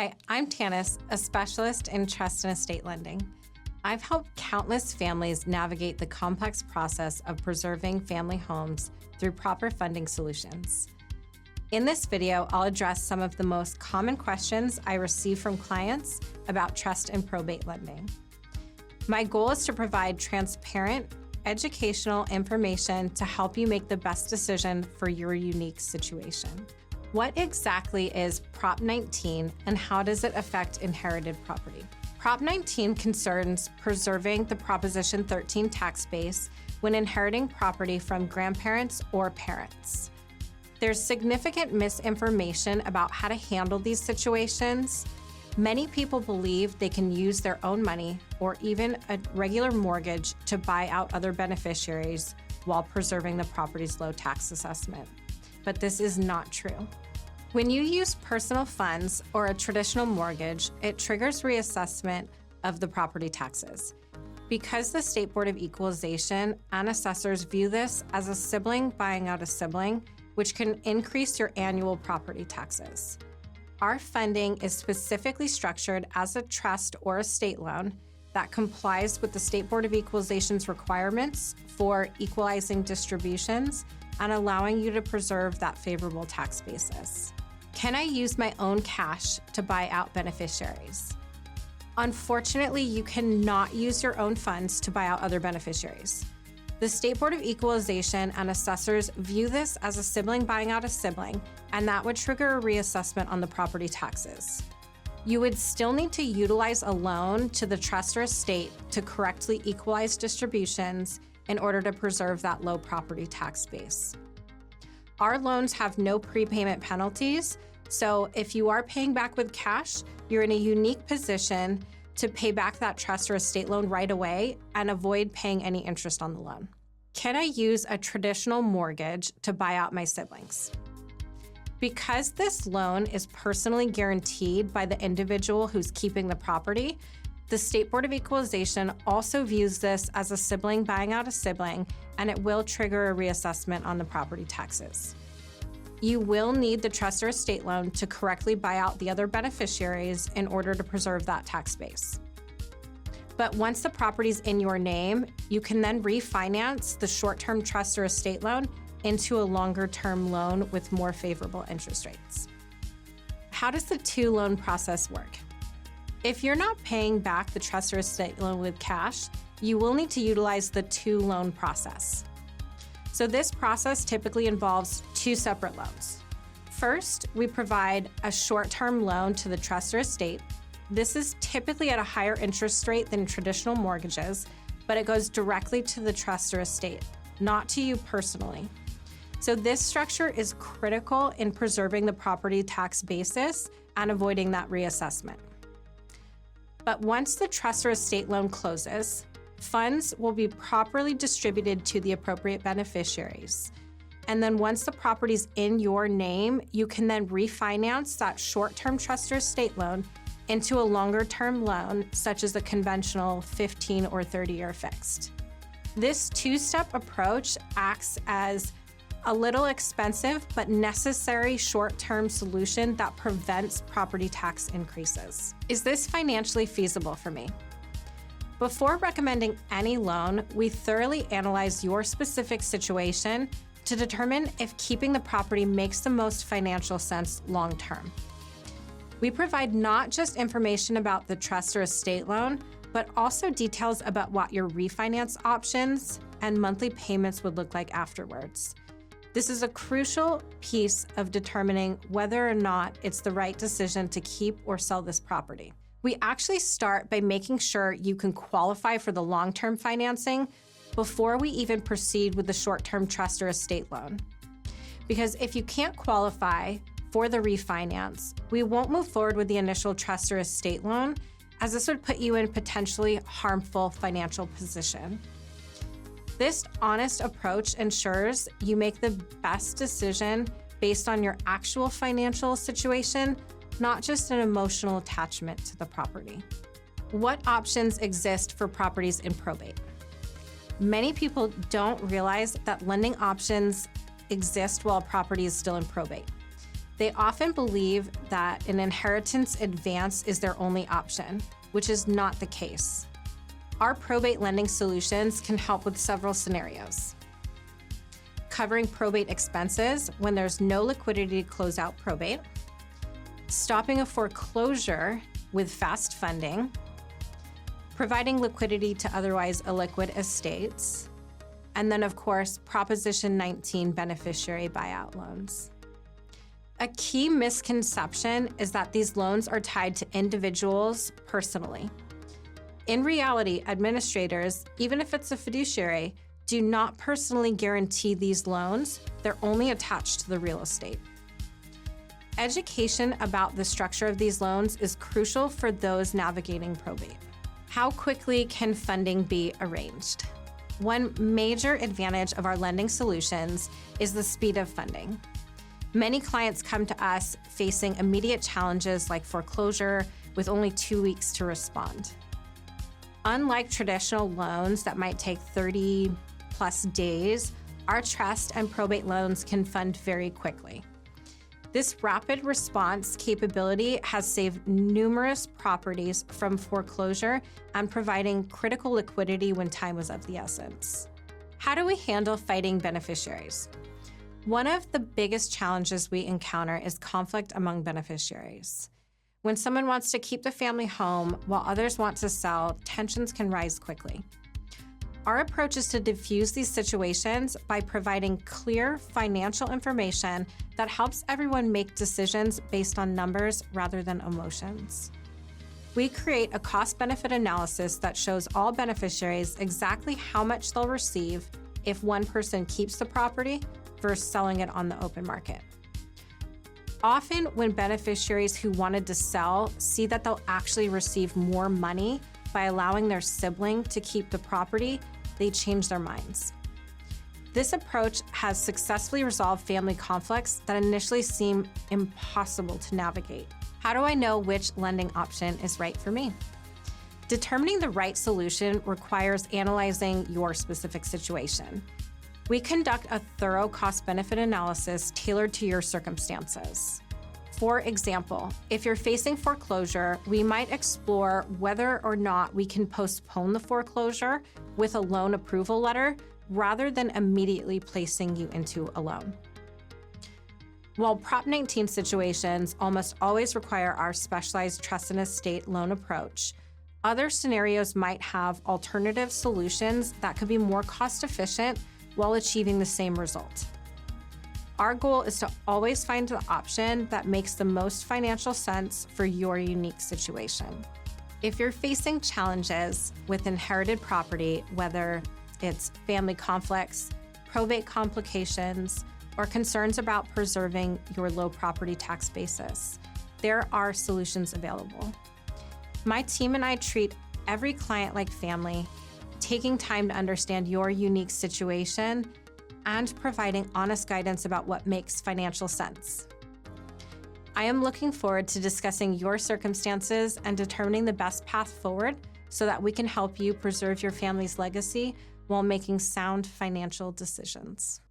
Hi, I'm Tanis, a specialist in trust and estate lending. I've helped countless families navigate the complex process of preserving family homes through proper funding solutions. In this video, I'll address some of the most common questions I receive from clients about trust and probate lending. My goal is to provide transparent, educational information to help you make the best decision for your unique situation. What exactly is Prop 19 and how does it affect inherited property? Prop 19 concerns preserving the Proposition 13 tax base when inheriting property from grandparents or parents. There's significant misinformation about how to handle these situations. Many people believe they can use their own money or even a regular mortgage to buy out other beneficiaries while preserving the property's low tax assessment. But this is not true. When you use personal funds or a traditional mortgage, it triggers reassessment of the property taxes. Because the State Board of Equalization and assessors view this as a sibling buying out a sibling, which can increase your annual property taxes. Our funding is specifically structured as a trust or estate loan that complies with the State Board of Equalization's requirements for equalizing distributions and allowing you to preserve that favorable tax basis. Can I use my own cash to buy out beneficiaries? Unfortunately, you cannot use your own funds to buy out other beneficiaries. The State Board of Equalization and assessors view this as a sibling buying out a sibling, and that would trigger a reassessment on the property taxes. You would still need to utilize a loan to the trust or estate to correctly equalize distributions in order to preserve that low property tax base. Our loans have no prepayment penalties, so if you are paying back with cash, you're in a unique position to pay back that trust or estate loan right away and avoid paying any interest on the loan. Can I use a traditional mortgage to buy out my siblings? Because this loan is personally guaranteed by the individual who's keeping the property, the State Board of Equalization also views this as a sibling buying out a sibling, and it will trigger a reassessment on the property taxes. You will need the trust or estate loan to correctly buy out the other beneficiaries in order to preserve that tax base. But once the property's in your name, you can then refinance the short-term trust or estate loan into a longer-term loan with more favorable interest rates. How does the two-loan process work? If you're not paying back the trust or estate loan with cash, you will need to utilize the two-loan process. So this process typically involves two separate loans. First, we provide a short-term loan to the trust or estate. This is typically at a higher interest rate than traditional mortgages, but it goes directly to the trust or estate, not to you personally. So this structure is critical in preserving the property tax basis and avoiding that reassessment. But once the trust or estate loan closes, funds will be properly distributed to the appropriate beneficiaries. And then once the property's in your name, you can then refinance that short-term trust or estate loan into a longer-term loan, such as a conventional 15 or 30-year fixed. This two-step approach acts as a little expensive but necessary short-term solution that prevents property tax increases. Is this financially feasible for me? Before recommending any loan, we thoroughly analyze your specific situation to determine if keeping the property makes the most financial sense long-term. We provide not just information about the trust or estate loan, but also details about what your refinance options and monthly payments would look like afterwards. This is a crucial piece of determining whether or not it's the right decision to keep or sell this property. We actually start by making sure you can qualify for the long-term financing before we even proceed with the short-term trust or estate loan. Because if you can't qualify for the refinance, we won't move forward with the initial trust or estate loan, as this would put you in potentially harmful financial position. This honest approach ensures you make the best decision based on your actual financial situation, not just an emotional attachment to the property. What options exist for properties in probate? Many people don't realize that lending options exist while a property is still in probate. They often believe that an inheritance advance is their only option, which is not the case. Our probate lending solutions can help with several scenarios. Covering probate expenses when there's no liquidity to close out probate, stopping a foreclosure with fast funding, providing liquidity to otherwise illiquid estates, and then, of course, Proposition 19 beneficiary buyout loans. A key misconception is that these loans are tied to individuals personally. In reality, administrators, even if it's a fiduciary, do not personally guarantee these loans. They're only attached to the real estate. Education about the structure of these loans is crucial for those navigating probate. How quickly can funding be arranged? One major advantage of our lending solutions is the speed of funding. Many clients come to us facing immediate challenges like foreclosure with only 2 weeks to respond. Unlike traditional loans that might take 30 plus days, our trust and probate loans can fund very quickly. This rapid response capability has saved numerous properties from foreclosure and providing critical liquidity when time was of the essence. How do we handle fighting beneficiaries? One of the biggest challenges we encounter is conflict among beneficiaries. When someone wants to keep the family home while others want to sell, tensions can rise quickly. Our approach is to diffuse these situations by providing clear financial information that helps everyone make decisions based on numbers rather than emotions. We create a cost-benefit analysis that shows all beneficiaries exactly how much they'll receive if one person keeps the property versus selling it on the open market. Often, when beneficiaries who wanted to sell see that they'll actually receive more money by allowing their sibling to keep the property, they change their minds. This approach has successfully resolved family conflicts that initially seem impossible to navigate. How do I know which lending option is right for me? Determining the right solution requires analyzing your specific situation. We conduct a thorough cost-benefit analysis tailored to your circumstances. For example, if you're facing foreclosure, we might explore whether or not we can postpone the foreclosure with a loan approval letter rather than immediately placing you into a loan. While Prop 19 situations almost always require our specialized trust and estate loan approach, other scenarios might have alternative solutions that could be more cost-efficient while achieving the same result. Our goal is to always find the option that makes the most financial sense for your unique situation. If you're facing challenges with inherited property, whether it's family conflicts, probate complications, or concerns about preserving your low property tax basis, there are solutions available. My team and I treat every client like family, taking time to understand your unique situation and providing honest guidance about what makes financial sense. I am looking forward to discussing your circumstances and determining the best path forward so that we can help you preserve your family's legacy while making sound financial decisions.